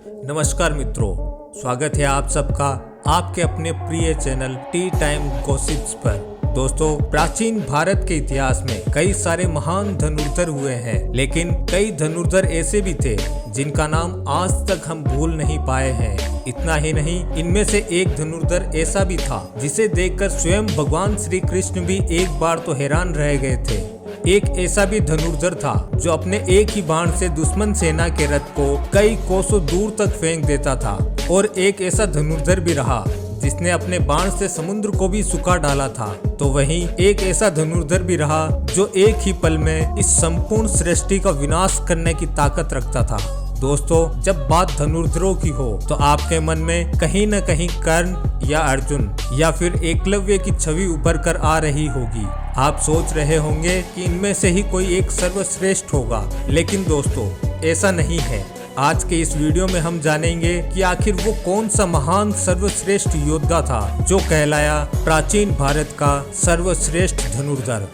नमस्कार मित्रों, स्वागत है आप सबका आपके अपने प्रिय चैनल टी टाइम गॉसिप्स पर। दोस्तों, प्राचीन भारत के इतिहास में कई सारे महान धनुर्धर हुए हैं, लेकिन कई धनुर्धर ऐसे भी थे जिनका नाम आज तक हम भूल नहीं पाए हैं। इतना ही नहीं, इनमें से एक धनुर्धर ऐसा भी था जिसे देखकर स्वयं भगवान श्री कृष्ण भी एक बार तो हैरान रह गए थे। एक ऐसा भी धनुर्धर था जो अपने एक ही बाण से दुश्मन सेना के रथ को कई कोसों दूर तक फेंक देता था, और एक ऐसा धनुर्धर भी रहा जिसने अपने बाण से समुद्र को भी सुखा डाला था। तो वहीं एक ऐसा धनुर्धर भी रहा जो एक ही पल में इस संपूर्ण सृष्टि का विनाश करने की ताकत रखता था। दोस्तों, जब बात धनुर्धरों की हो तो आपके मन में कहीं न कहीं कर्ण या अर्जुन या फिर एकलव्य की छवि उभर कर आ रही होगी। आप सोच रहे होंगे कि इनमें से ही कोई एक सर्वश्रेष्ठ होगा, लेकिन दोस्तों ऐसा नहीं है। आज के इस वीडियो में हम जानेंगे कि आखिर वो कौन सा महान सर्वश्रेष्ठ योद्धा था जो कहलाया प्राचीन भारत का सर्वश्रेष्ठ धनुर्धर।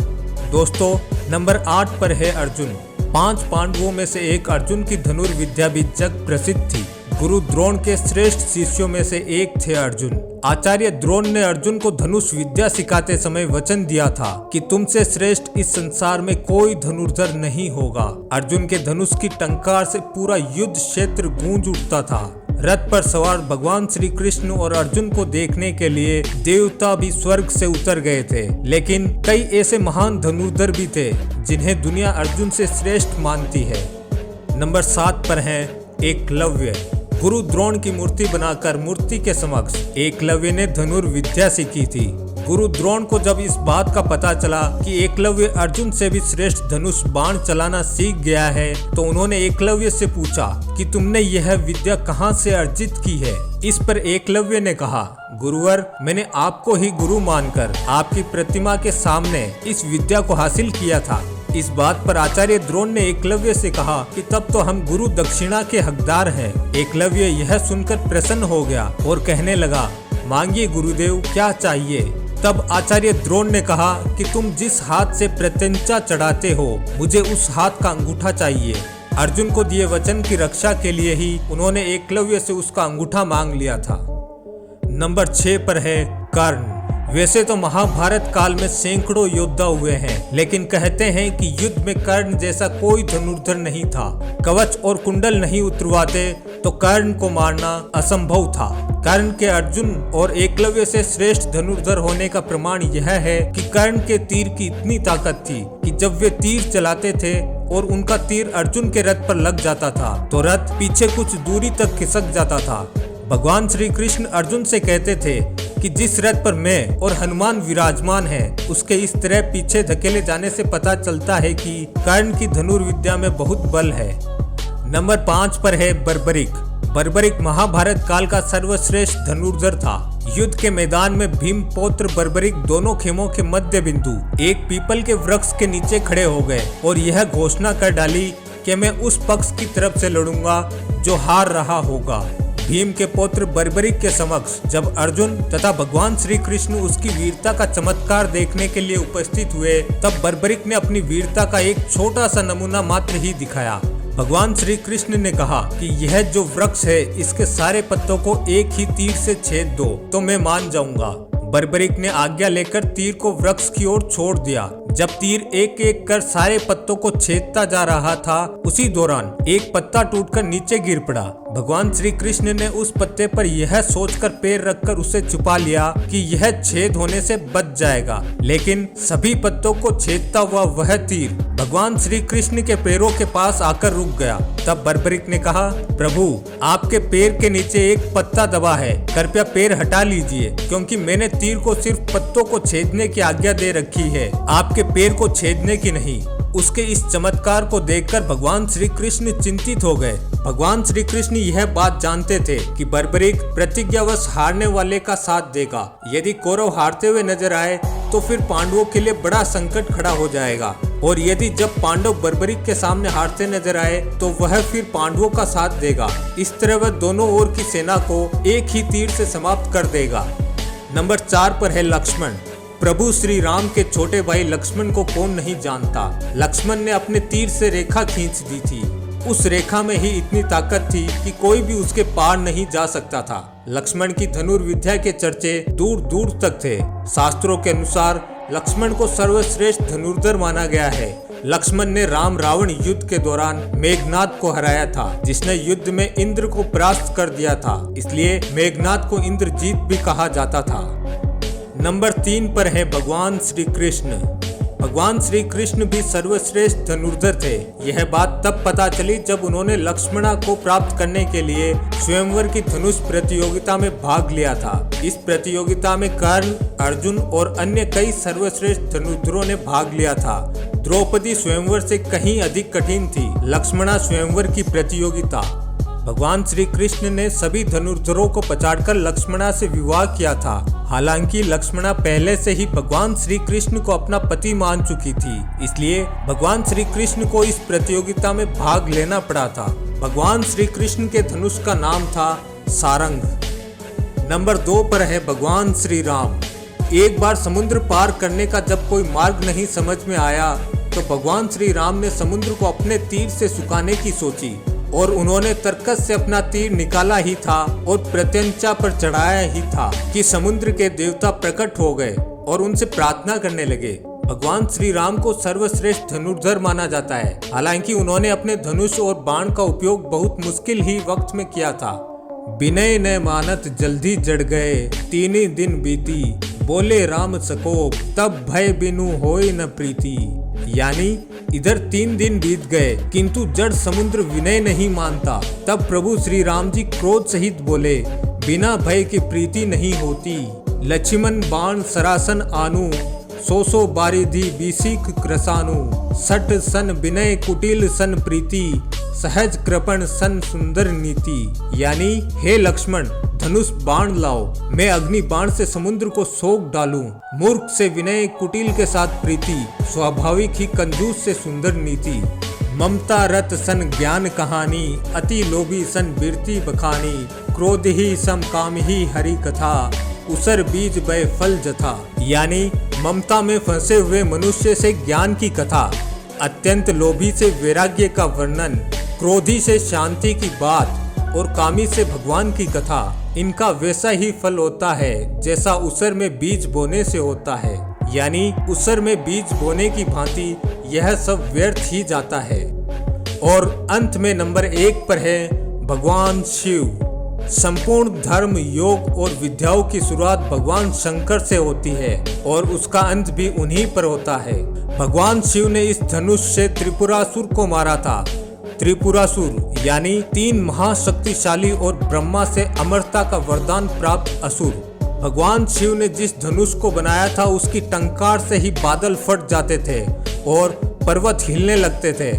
दोस्तों, नंबर 8 पर है अर्जुन। 5 पांडवों में से एक अर्जुन की धनुर्विद्या भी जग प्रसिद्ध थी। गुरु द्रोण के श्रेष्ठ शिष्यों में से एक थे अर्जुन। आचार्य द्रोण ने अर्जुन को धनुष विद्या सिखाते समय वचन दिया था कि तुमसे श्रेष्ठ इस संसार में कोई धनुर्धर नहीं होगा। अर्जुन के धनुष की टंकार से पूरा युद्ध क्षेत्र गूंज उठता था। रथ पर सवार भगवान श्री कृष्ण और अर्जुन को देखने के लिए देवता भी स्वर्ग से उतर गए थे, लेकिन कई ऐसे महान धनुर्धर भी थे जिन्हें दुनिया अर्जुन से श्रेष्ठ मानती है। नंबर 7 पर है एकलव्य। गुरु द्रोण की मूर्ति बनाकर मूर्ति के समक्ष एकलव्य ने धनुर्विद्या सीखी थी। गुरु द्रोण को जब इस बात का पता चला कि एकलव्य अर्जुन से भी श्रेष्ठ धनुष बाण चलाना सीख गया है, तो उन्होंने एकलव्य से पूछा कि तुमने यह विद्या कहां से अर्जित की है। इस पर एकलव्य ने कहा, गुरुवर, मैंने आपको ही गुरु मानकर आपकी प्रतिमा के सामने इस विद्या को हासिल किया था। इस बात पर आचार्य द्रोण ने एकलव्य से कहा कि तब तो हम गुरु दक्षिणा के हकदार हैं। एकलव्य यह सुनकर प्रसन्न हो गया और कहने लगा, मांगिए गुरुदेव, क्या चाहिए। तब आचार्य द्रोण ने कहा कि तुम जिस हाथ से प्रत्यंचा चढ़ाते हो, मुझे उस हाथ का अंगूठा चाहिए। अर्जुन को दिए वचन की रक्षा के लिए ही उन्होंने एकलव्य से उसका अंगूठा मांग लिया था। नंबर 6 पर है कर्ण। वैसे तो महाभारत काल में सैकड़ों योद्धा हुए हैं, लेकिन कहते हैं कि युद्ध में कर्ण जैसा कोई धनुर्धर नहीं था। कवच और कुंडल नहीं उतरवाते तो कर्ण को मारना असंभव था। कर्ण के अर्जुन और एकलव्य से श्रेष्ठ धनुर्धर होने का प्रमाण यह है कि कर्ण के तीर की इतनी ताकत थी कि जब वे तीर चलाते थे और उनका तीर अर्जुन के रथ पर लग जाता था तो रथ पीछे कुछ दूरी तक खिसक जाता था। भगवान श्री कृष्ण अर्जुन से कहते थे कि जिस रथ पर मैं और हनुमान विराजमान हैं, उसके इस तरह पीछे धकेले जाने से पता चलता है कि कर्ण की धनुर्विद्या में बहुत बल है। नंबर 5 पर है बर्बरिक। बर्बरिक महाभारत काल का सर्वश्रेष्ठ धनुर्धर था। युद्ध के मैदान में भीम पौत्र बर्बरिक दोनों खेमों के मध्य बिंदु एक पीपल के वृक्ष के नीचे खड़े हो गए और यह घोषणा कर डाली कि मैं उस पक्ष की तरफ से लड़ूंगा जो हार रहा होगा। भीम के पौत्र बर्बरिक के समक्ष जब अर्जुन तथा भगवान श्री कृष्ण उसकी वीरता का चमत्कार देखने के लिए उपस्थित हुए, तब बर्बरिक ने अपनी वीरता का एक छोटा सा नमूना मात्र ही दिखाया। भगवान श्री कृष्ण ने कहा कि यह जो वृक्ष है, इसके सारे पत्तों को एक ही तीर से छेद दो तो मैं मान जाऊंगा। बर्बरिक ने आज्ञा लेकर तीर को वृक्ष की ओर छोड़ दिया। जब तीर एक एक कर सारे पत्तों को छेदता जा रहा था, उसी दौरान एक पत्ता टूटकर नीचे गिर पड़ा। भगवान श्री कृष्ण ने उस पत्ते पर यह सोचकर पैर रखकर उसे छुपा लिया कि यह छेद होने से बच जाएगा, लेकिन सभी पत्तों को छेदता हुआ वह तीर भगवान श्री कृष्ण के पैरों के पास आकर रुक गया। तब बर्बरिक ने कहा, प्रभु, आपके पैर के नीचे एक पत्ता दबा है, कृपया पैर हटा लीजिए, क्योंकि मैंने तीर को सिर्फ पत्तों को छेदने की आज्ञा दे रखी है, आपके पैर को छेदने की नहीं। उसके इस चमत्कार को देखकर भगवान श्री कृष्ण चिंतित हो गए। भगवान श्री कृष्ण यह बात जानते थे कि बर्बरिक प्रतिज्ञावश हारने वाले का साथ देगा। यदि कौरव हारते हुए नजर आए तो फिर पांडवों के लिए बड़ा संकट खड़ा हो जाएगा, और यदि जब पांडव बर्बरिक के सामने हारते नजर आए तो वह फिर पांडवों का साथ देगा। इस तरह वह दोनों ओर की सेना को एक ही तीर से समाप्त कर देगा। नंबर 4 पर है लक्ष्मण। प्रभु श्री राम के छोटे भाई लक्ष्मण को कौन नहीं जानता। लक्ष्मण ने अपने तीर से रेखा खींच दी थी उस रेखा में ही इतनी ताकत थी कि कोई भी उसके पार नहीं जा सकता था। लक्ष्मण की धनुर्विद्या के चर्चे दूर दूर तक थे। शास्त्रों के अनुसार लक्ष्मण को सर्वश्रेष्ठ धनुर्धर माना गया है। लक्ष्मण ने राम रावण युद्ध के दौरान मेघनाद को हराया था, जिसने युद्ध में इंद्र को परास्त कर दिया था। इसलिए मेघनाद को इंद्रजीत भी कहा जाता था। नंबर 3 पर है भगवान श्री कृष्ण। भगवान श्री कृष्ण भी सर्वश्रेष्ठ धनुर्धर थे। यह बात तब पता चली जब उन्होंने लक्ष्मणा को प्राप्त करने के लिए स्वयंवर की धनुष प्रतियोगिता में भाग लिया था। इस प्रतियोगिता में कर्ण, अर्जुन और अन्य कई सर्वश्रेष्ठ धनुर्धरों ने भाग लिया था। द्रौपदी स्वयंवर से कहीं अधिक कठिन थी। लक्ष्मणा स्वयंवर की प्रतियोगिता। भगवान श्री कृष्ण ने सभी धनुर्धरों को पछाड़कर लक्ष्मणा से विवाह किया था। हालांकि लक्ष्मणा पहले से ही भगवान श्री कृष्ण को अपना पति मान चुकी थी, इसलिए भगवान श्री कृष्ण को इस प्रतियोगिता में भाग लेना पड़ा था। भगवान श्री कृष्ण के धनुष का नाम था सारंग। नंबर 2 पर है भगवान श्री राम। एक बार समुद्र पार करने का जब कोई मार्ग नहीं समझ में आया तो भगवान श्री राम ने समुद्र को अपने तीर से सुखाने की सोची और उन्होंने तरकस से अपना तीर निकाला ही था और प्रत्यंचा पर चढ़ाया ही था कि समुद्र के देवता प्रकट हो गए और उनसे प्रार्थना करने लगे। भगवान श्री राम को सर्वश्रेष्ठ धनुर्धर माना जाता है। हालांकि उन्होंने अपने धनुष और बाण का उपयोग बहुत मुश्किल ही वक्त में किया था। विनय न मानत जल्दी जड़ गए, 3 दिन बीती, बोले राम सकोप, तब भय बिनु होय न प्रीति। यानी इधर 3 दिन बीत गए किंतु जड़ समुद्र विनय नहीं मानता। तब प्रभु श्री राम जी क्रोध सहित बोले, बिना भय की प्रीति नहीं होती। लक्ष्मण बाण सरासन आनु, 100 बारिधि बीसिक क्रसानु। सठ सन विनय कुटिल सन प्रीति, सहज कृपण सन सुंदर नीति। यानी हे लक्ष्मण, धनुष बाण लाओ, मैं अग्नि बाण से समुद्र को सोख डालूं। मूर्ख से विनय, कुटिल के साथ प्रीति, स्वाभाविक ही कंजूस से सुंदर नीति। ममता रत सन ज्ञान कहानी, अति लोभी सन बिरती बखानी। क्रोध ही सम काम ही हरि कथा, उसर बीज बय फल जथा। यानी ममता में फंसे हुए मनुष्य से ज्ञान की कथा, अत्यंत लोभी से वैराग्य का वर्णन, क्रोधी से शांति की बात और कामी से भगवान की कथा। इनका वैसा ही फल होता है जैसा उसर में बीज बोने से होता है। यानी उसर में बीज बोने की भांति यह सब व्यर्थ ही जाता है। और अंत में नंबर 1 पर है भगवान शिव। संपूर्ण धर्म, योग और विद्याओं की शुरुआत भगवान शंकर से होती है और उसका अंत भी उन्हीं पर होता है। भगवान शिव ने इस धनुष से त्रिपुरासुर को मारा था। त्रिपुरासुर यानी 3 महाशक्तिशाली और ब्रह्मा से अमरता का वरदान प्राप्त असुर। भगवान शिव ने जिस धनुष को बनाया था उसकी टंकार से ही बादल फट जाते थे और पर्वत हिलने लगते थे।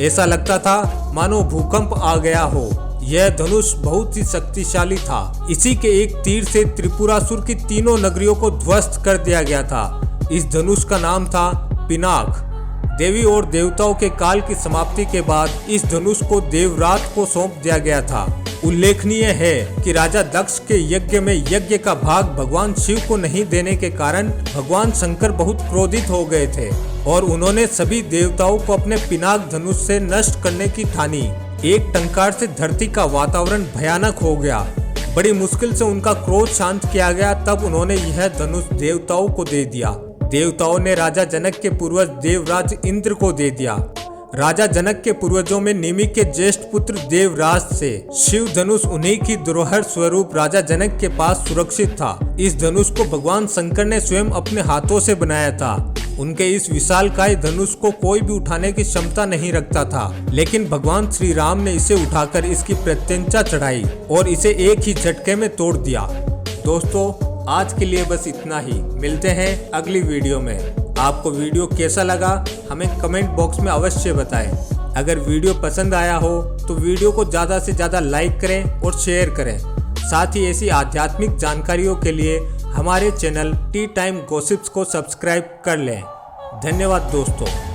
ऐसा लगता था मानो भूकंप आ गया हो। यह धनुष बहुत ही शक्तिशाली था। इसी के एक तीर से त्रिपुरासुर की 3 नगरियों को ध्वस्त कर दिया गया था। इस धनुष का नाम था पिनाक। देवी और देवताओं के काल की समाप्ति के बाद इस धनुष को देवरात को सौंप दिया गया था। उल्लेखनीय है कि राजा दक्ष के यज्ञ में यज्ञ का भाग भगवान शिव को नहीं देने के कारण भगवान शंकर बहुत क्रोधित हो गए थे और उन्होंने सभी देवताओं को अपने पिनाक धनुष से नष्ट करने की ठानी। एक टंकार से धरती का वातावरण भयानक हो गया। बड़ी मुश्किल से उनका क्रोध शांत किया गया। तब उन्होंने यह धनुष देवताओं को दे दिया। देवताओं ने राजा जनक के पूर्वज देवराज इंद्र को दे दिया। राजा जनक के पूर्वजों में निमि के ज्येष्ठ पुत्र देवराज से शिव धनुष उन्हीं की धरोहर स्वरूप राजा जनक के पास सुरक्षित था। इस धनुष को भगवान शंकर ने स्वयं अपने हाथों से बनाया था। उनके इस विशालकाय धनुष को कोई भी उठाने की क्षमता नहीं रखता था, लेकिन भगवान श्री राम ने इसे उठाकर इसकी प्रत्यंचा चढ़ाई और इसे एक ही झटके में तोड़ दिया। दोस्तों, आज के लिए बस इतना ही। मिलते हैं अगली वीडियो में। आपको वीडियो कैसा लगा हमें कमेंट बॉक्स में अवश्य बताएं। अगर वीडियो पसंद आया हो तो वीडियो को ज़्यादा से ज़्यादा लाइक करें और शेयर करें। साथ ही ऐसी आध्यात्मिक जानकारियों के लिए हमारे चैनल टी टाइम गॉसिप्स को सब्सक्राइब कर लें। धन्यवाद दोस्तों।